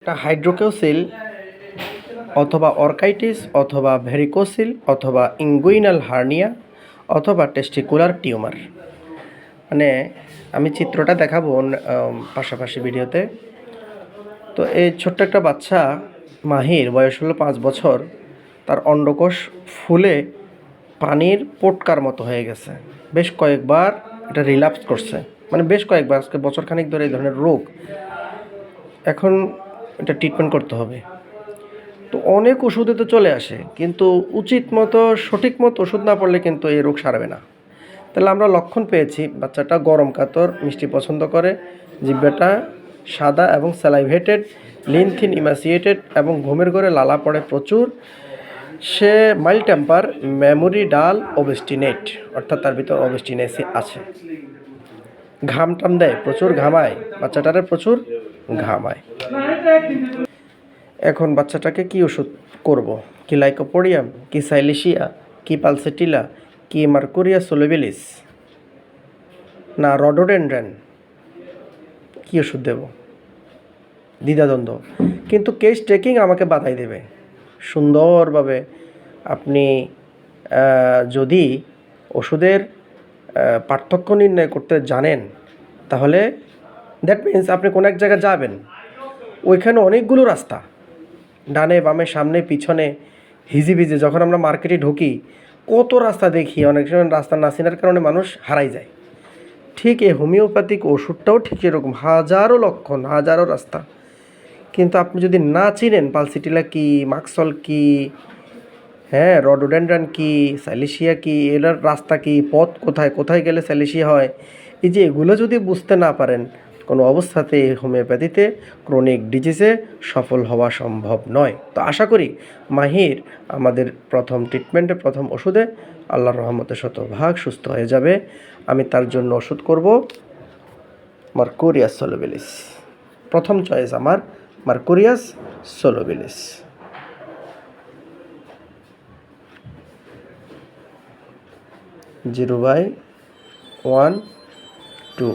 একটা হাইড্রোকেওসিল অথবা অর্কাইটিস অথবা ভেরিকোসিল অথবা ইঙ্গুইনাল হার্নিয়া অথবা টেস্টিকুলার টিউমার। মানে আমি চিত্রটা দেখাবো পাশাপাশি ভিডিওতে। তো এই ছোট্ট একটা বাচ্চা মাহির, বয়স হলো 5 বছর। তার অন্ডকোষ ফুলে পানির পোটকার মতো হয়ে গেছে। বেশ কয়েকবার এটা রিল্যাপস করছে, মানে বেশ কয়েকবার, আজকে বছরখানেক ধরে এই ধরনের রোগ। এখন এটা ট্রিটমেন্ট করতে হবে। তো অনেক ওষুধে তো চলে আসে, কিন্তু উচিত মতো সঠিক মতো ওষুধ না পড়লে কিন্তু এই রোগ সারবে না। তাহলে আমরা লক্ষণ পেয়েছি, বাচ্চাটা গরম কাতর, মিষ্টি পছন্দ করে, জিহ্বাটা সাদা এবং স্যালাইভেটেড, লিনথিন ইমাসিয়েটেড এবং ঘুমের ঘরে লালা পড়ে প্রচুর। সে মাইল্ড টেম্পার, মেমোরি ডাল, ওবেস্টিনেট, অর্থাৎ তার ভিতর ওবেস্টিনেসি আছে। ঘাম টাম দেয়, প্রচুর ঘামায়, বাচ্চাটারে প্রচুর ঘামায়। এখন বাচ্চাটাকে কি ওষুধ করব? কি লাইকোপোডিয়াম, কি সাইলিশিয়া, কি পালসেটিলা, কি মার্কুরিয়া সোলোবিলিস, না রডোডেনড্রন? কি ওষুধ দেব? দ্বিধাদ্বন্দ্ব। কিন্তু কেস টেকিং আমাকে বাধাই দেবে সুন্দরভাবে। আপনি যদি ওষুধের পার্থক্য নির্ণয় করতে জানেন, তাহলে দ্যাট মিন্স আপনি কোনো এক জায়গায় যাবেন, ওইখানে অনেকগুলো রাস্তা, ডানে বামে সামনে পিছনে হিজিবিজি। যখন আমরা মার্কেটে ঢুকি কত রাস্তা দেখি, অনেক সময় রাস্তা না চেনার কারণে মানুষ হারাই যায়। ঠিক এই হোমিওপ্যাথিক ওষুধটাও ঠিক এরকম, হাজারো লক্ষণ, হাজারো রাস্তা। কিন্তু আপনি যদি না চিনেন পালসিটিলা কি, মাক্সল কি, রডোডেনড্রন কি, স্যালিশিয়া কি, এটার রাস্তা কি, পথ কোথায়, কোথায় গেলে স্যালিশিয়া হয়, এই যে এগুলো যদি বুঝতে না পারেন, কোনো অবস্থাতে হোমিওপ্যাথিতে ক্রনিক ডিজিজে সফল হওয়া সম্ভব নয়। তো আশা করি মাহির আমাদের প্রথম ট্রিটমেন্টে, প্রথম ওষুধে আল্লাহর রহমতে শতভাগ সুস্থ হয়ে যাবে। আমি তার জন্য ওষুধ করব মার্কুরিয়াস সোলোবিলিস। প্রথম চয়েস আমার মার্কুরিয়াস সোলোবিলিস। 0/1/2